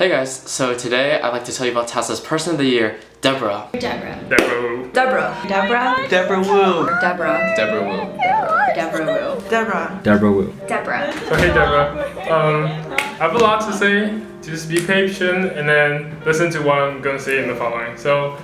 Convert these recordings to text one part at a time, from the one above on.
Hey guys, so today I'd like to tell you about TASA's Person of the Year, Deborah. Deborah. Deborah Wu. Deborah. Deborah. Deborah Wu. Deborah. Deborah Wu. Deborah Wu. Deborah. Deborah Wu. Deborah. So hey Deborah, I have a lot to say. Just be patient and then listen to what I'm gonna say in the following. So,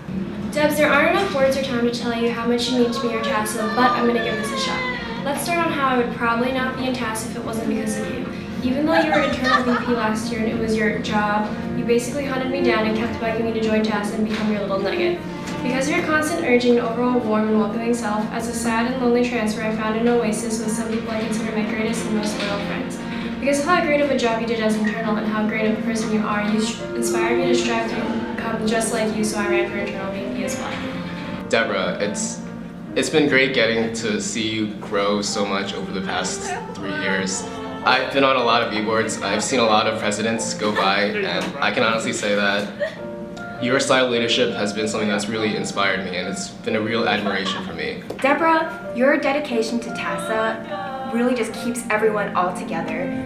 Debs, there aren't enough words or time to tell you how much you mean to me or TASA, but I'm gonna give this a shot. Let's start on how I would probably not be in TASA if it wasn't because of you. Even though you were internal VP last year and it was your job, you basically hunted me down and kept begging me to join TASA and become your little nugget. Because of your constant urging and overall warm and welcoming self, as a sad and lonely transfer, I found an oasis with some people I consider my greatest and most loyal friends. Because of how great of a job you did as internal and how great of a person you are, you inspired me to strive to become just like you, so I ran for internal VP as well. Deborah, it's been great getting to see you grow so much over the past 3 years. I've been on a lot of e-boards, I've seen a lot of presidents go by, and I can honestly say that your style of leadership has been something that's really inspired me, and it's been a real admiration for me. Deborah, your dedication to TASA really just keeps everyone all together.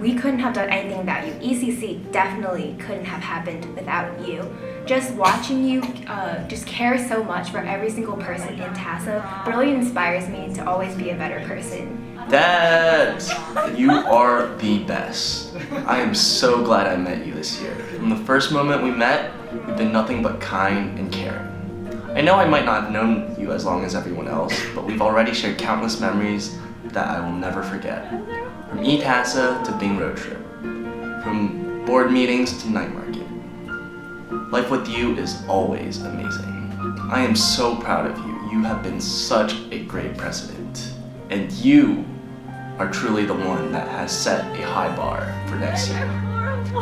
We couldn't have done anything without you. ECC definitely couldn't have happened without you. Just watching you just care so much for every single person in TASA really inspires me to always be a better person. Debs, you are the best. I am so glad I met you this year. From the first moment we met, you've been nothing but kind and caring. I know I might not have known you as long as everyone else, but we've already shared countless memories that I will never forget. From TASA to Bing Road Trip, from board meetings to night market. Life with you is always amazing. I am so proud of you. You have been such a great president. And you are truly the one that has set a high bar for next year.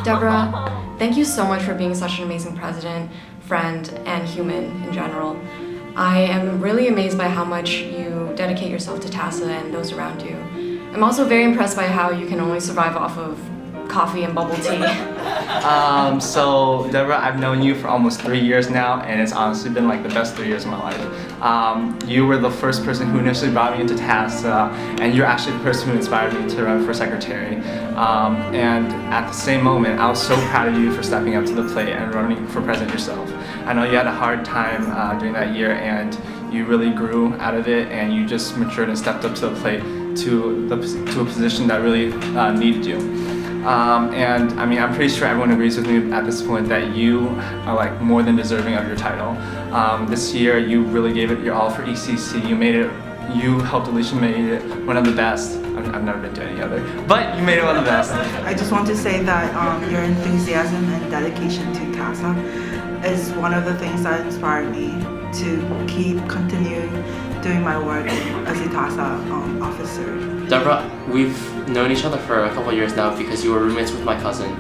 Deborah, thank you so much for being such an amazing president, friend, and human in general. I am really amazed by how much you dedicate yourself to TASA and those around you. I'm also very impressed by how you can only survive off of coffee and bubble tea. So Deborah, I've known you for almost 3 years now, and it's honestly been like the best 3 years of my life. You were the first person who initially brought me into TASA, and you're actually the person who inspired me to run for secretary. And at the same moment, I was so proud of you for stepping up to the plate and running for president yourself. I know you had a hard time during that year, and you really grew out of it, and you just matured and stepped up to the plate to a position that really needed you. And I mean, I'm pretty sure everyone agrees with me at this point that you are like more than deserving of your title. This year, you really gave it your all for ECC. You helped Alicia make it one of the best. I've never been to any other, but you made it one of the best. I just want to say that your enthusiasm and dedication to TASA is one of the things that inspired me to keep continuing doing my work as a TASA officer. Deborah, we've known each other for a couple of years now because you were roommates with my cousin.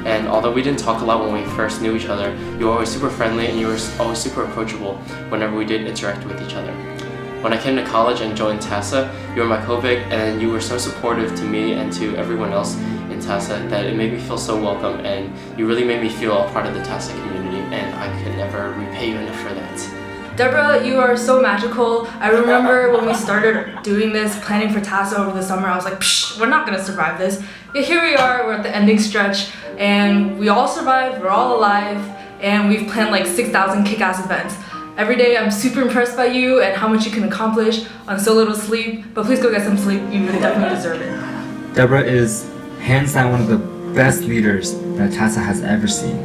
And although we didn't talk a lot when we first knew each other, you were always super friendly and you were always super approachable whenever we did interact with each other. When I came to college and joined TASA, you were my co-big and you were so supportive to me and to everyone else in TASA that it made me feel so welcome, and you really made me feel a part of the TASA community, and I could never repay you enough for that. Deborah, you are so magical. I remember when we started doing this, planning for TASA over the summer, I was like, psh, we're not gonna survive this. Yet here we are, we're at the ending stretch, and we all survived, we're all alive, and we've planned like 6,000 kick-ass events. Every day I'm super impressed by you and how much you can accomplish on so little sleep, but please go get some sleep, you definitely deserve it. Deborah is hands down one of the best leaders that TASA has ever seen.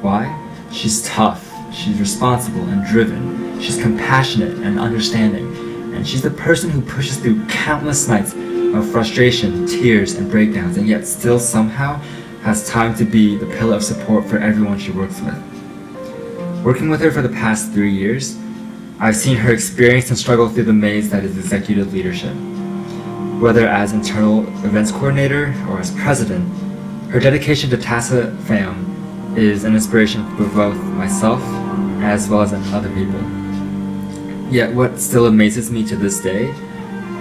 Why? She's tough, she's responsible and driven, she's compassionate and understanding, and she's the person who pushes through countless nights of frustration, tears, and breakdowns, and yet still somehow has time to be the pillar of support for everyone she works with. Working with her for the past 3 years, I've seen her experience and struggle through the maze that is executive leadership. Whether as internal events coordinator or as president, her dedication to TASA fam is an inspiration for both myself as well as other people. Yet what still amazes me to this day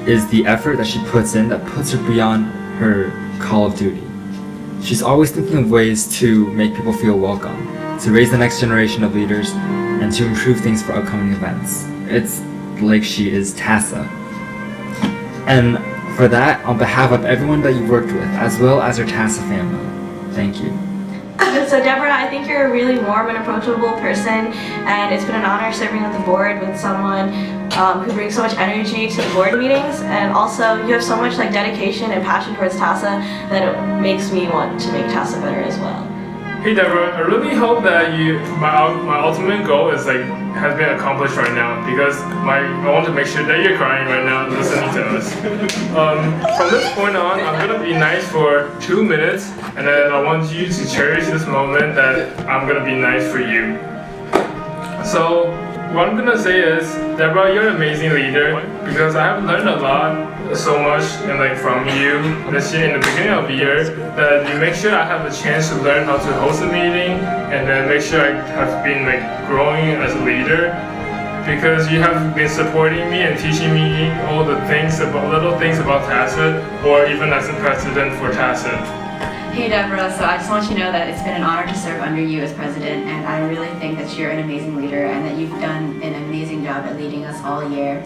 is the effort that she puts in that puts her beyond her call of duty. She's always thinking of ways to make people feel welcome, to raise the next generation of leaders, and to improve things for upcoming events. It's like she is TASA. And for that, on behalf of everyone that you've worked with, as well as your TASA family, thank you. So Deborah, I think you're a really warm and approachable person, and it's been an honor serving on the board with someone who brings so much energy to the board meetings, and also you have so much dedication and passion towards TASA that it makes me want to make TASA better as well. Hey Deborah, I really hope that my ultimate goal is has been accomplished right now, because I want to make sure that you're crying right now listening to us. From this point on, I'm gonna be nice for 2 minutes, and then I want you to cherish this moment that I'm gonna be nice for you. So what I'm gonna say is, Deborah, you're an amazing leader, because I have learned a lot, so much, and from you this year in the beginning of the year, that you make sure I have a chance to learn how to host a meeting, and then make sure I have been growing as a leader, because you have been supporting me and teaching me all the little things about TASA, or even as a president for TASA. Hey Deborah, so I just want you to know that it's been an honor to serve under you as president, and I really think that you're an amazing leader and that you've done an amazing job at leading us all year.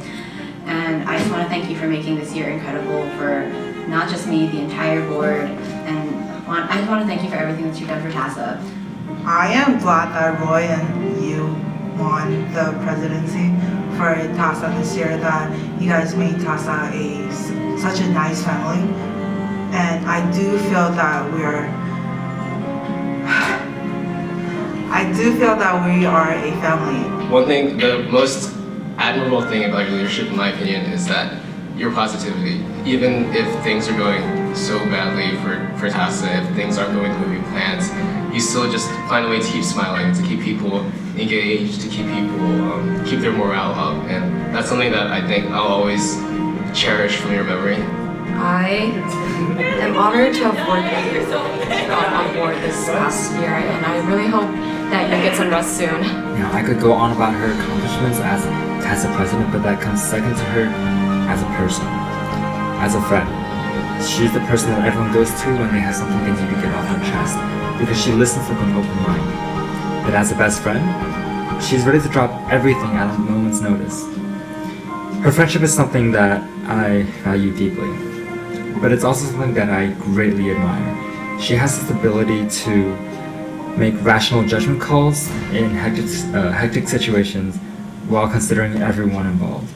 And I just want to thank you for making this year incredible for not just me, the entire board, and I just want to thank you for everything that you've done for TASA. I am glad that Roy and you won the presidency for TASA this year, that you guys made TASA such a nice family. And I do feel that we are a family. One thing, the most admirable thing about your leadership, in my opinion, is that your positivity. Even if things are going so badly for TASA, if things aren't going the way we planned, you still just find a way to keep smiling, to keep people engaged, to keep people, keep their morale up. And that's something that I think I'll always cherish from your memory. I am honored to have worked with you on board this past year, and I really hope that you get some rest soon. I could go on about her accomplishments as TASA president, but that comes second to her as a person, as a friend. She's the person that everyone goes to when they have something they need to get off their chest, because she listens with an open mind. But as a best friend, she's ready to drop everything at a moment's notice. Her friendship is something that I value deeply, but it's also something that I greatly admire. She has this ability to make rational judgment calls in hectic situations while considering everyone involved.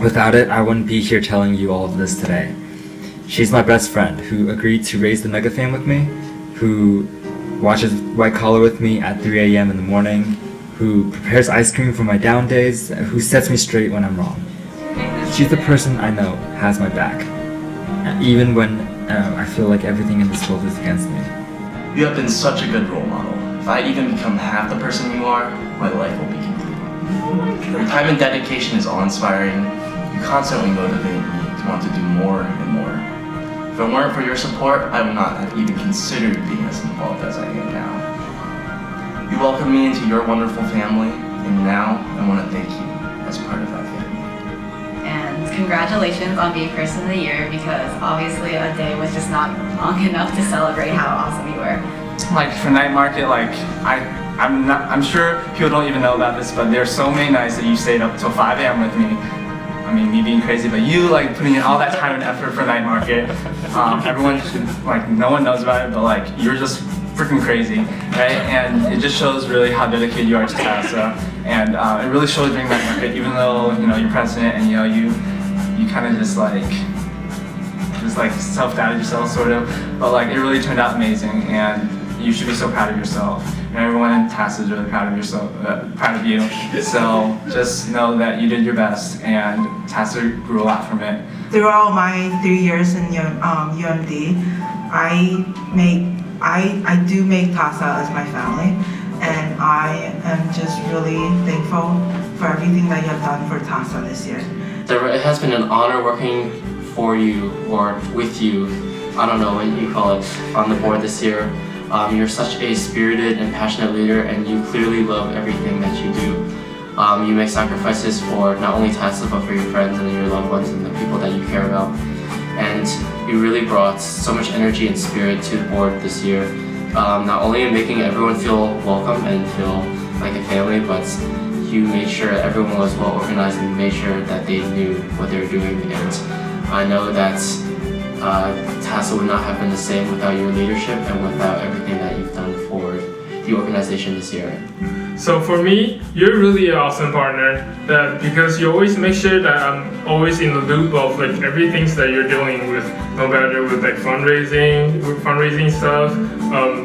Without it, I wouldn't be here telling you all of this today. She's my best friend who agreed to raise the Nugget fam with me, who watches White Collar with me at 3 a.m. in the morning, who prepares ice cream for my down days, who sets me straight when I'm wrong. She's the person I know has my back, even when I feel like everything in this world is against me. You have been such a good role model. If I even become half the person you are, my life will be complete. Your time and dedication is awe-inspiring. You constantly motivate me to want to do more and more. If it weren't for your support, I would not have even considered being as involved as I am now. You welcomed me into your wonderful family, and now I want to thank you as part of that family. And congratulations on being Person of the Year, because obviously a day was just not long enough to celebrate how awesome you were. For night market, I'm sure people don't even know about this, but there's so many nights that you stayed up till 5 a.m. with me. I mean, me being crazy, but you putting in all that time and effort for night market. Everyone, no one knows about it, but you're just freaking crazy, right? And it just shows really how dedicated you are to TASA, and it really shows during night market, even though you're president and you kind of just self-doubted yourself sort of, but it really turned out amazing, and you should be so proud of yourself. And everyone in TASA is really proud of you. So just know that you did your best, and TASA grew a lot from it. Throughout my 3 years in UMD, I do make TASA as my family, and I am just really thankful for everything that you have done for TASA this year. Deborah, it has been an honor working for you, or with you, I don't know what you call it, on the board this year. You're such a spirited and passionate leader, and you clearly love everything that you do. You make sacrifices for not only TASA, but for your friends and your loved ones and the people that you care about. And you really brought so much energy and spirit to the board this year. Not only in making everyone feel welcome and feel like a family, but you made sure everyone was well organized and made sure that they knew what they were doing. And I know that TASA would not have been the same without your leadership and without everything that you've done. the organization this year? So for me, you're really an awesome partner. That because you always make sure that I'm always in the loop of like everything that you're dealing with, no matter with like fundraising stuff,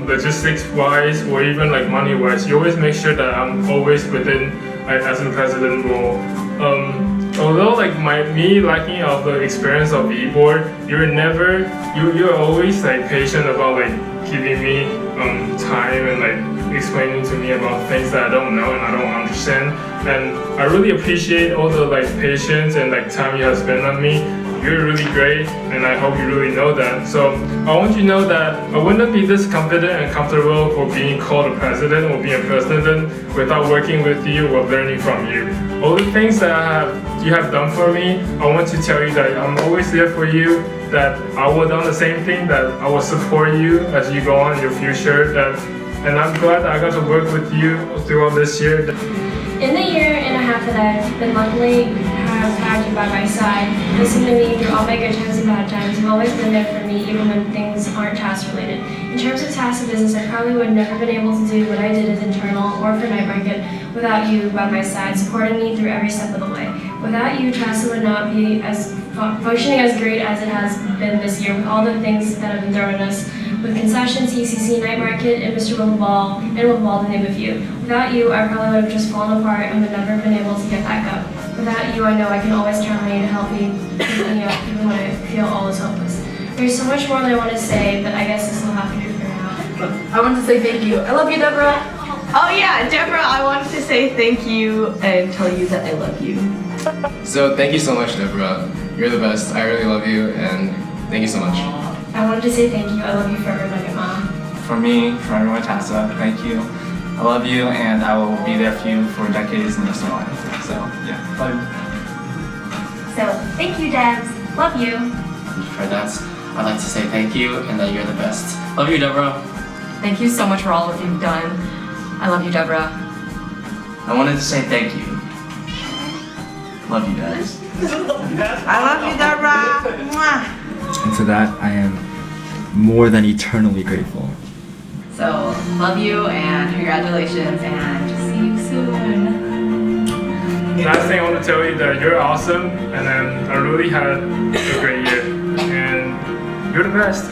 logistics wise, or even like money wise. You always make sure that I'm always within like as a president role. Although like me lacking of the experience of e-board, you're always like patient about like giving me time and like explaining to me about things that I don't know and I don't understand. And I really appreciate all the like patience and like time you have spent on me. You're really great, and I hope you really know that. So I want you to know that I wouldn't be this confident and comfortable for being called a president or being a president without working with you or learning from you. All the things that you have done for me, I want to tell you that I'm always there for you, that I will do the same thing, that I will support you as you go on in your future. And I'm glad that I got to work with you throughout this year. In the year and a half that I've been luckily have had you by my side, listening to me through all my good times and bad times, you've always been there for me even when things aren't TASA related. In terms of TASA business, I probably would have never been able to do what I did as internal or for night market without you by my side, supporting me through every step of the way. Without you, TASA would not be as functioning as great as it has been this year with all the things that have been thrown at us. With concessions, ECC, night market, and Mr. Ball, to name a few. Without you, I probably would have just fallen apart and would never have been able to get back up. Without you, I know I can always count on you to help me up even when I feel all is hopeless. There's so much more that I want to say, but I guess this will have to do for now. I want to say thank you. I love you, Deborah. Oh yeah, Deborah, I wanted to say thank you and tell you that I love you. So thank you so much, Deborah. You're the best. I really love you, and thank you so much. I wanted to say thank you. I love you forever, like a mom. For me, for everyone at TASA, thank you. I love you, and I will be there for you for decades and the rest of my life. So yeah, love you. So thank you, Debs. Love you. For that, I'd like to say thank you and that you're the best. Love you, Deborah. Thank you so much for all of you've done. I love you, Deborah. I wanted to say thank you. Love you guys. I love you, Deborah. Mwah. And for that, I am more than eternally grateful. So, love you and congratulations and see you soon. Last thing I want to tell you that you're awesome, and then I really had a great year, and you're the best.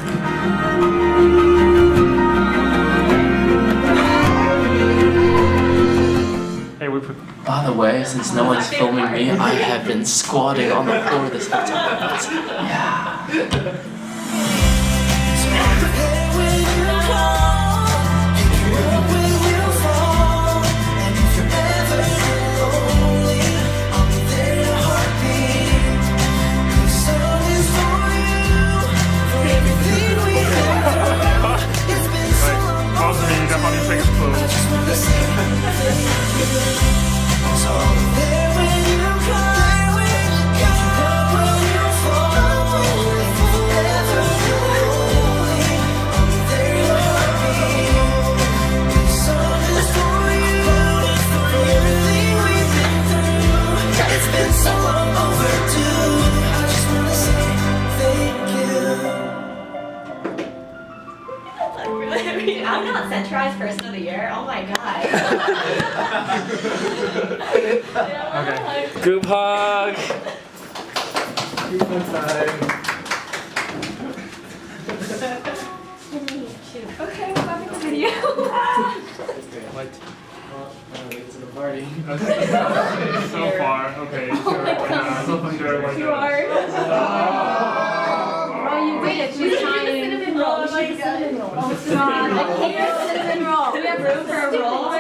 By the way, since no one's filming me, I have been squatting on the floor this whole time. Yeah. I'm not centralized person of the year. Oh my god. Okay. Group hug. Group hug time. Okay, we're having a video. What? It's a party. So far, okay. Sure. You are. Oh, you did it. She's trying. Cinnamon roll. Oh my god. Oh god. I hate your cinnamon roll. Do we have room for a roll?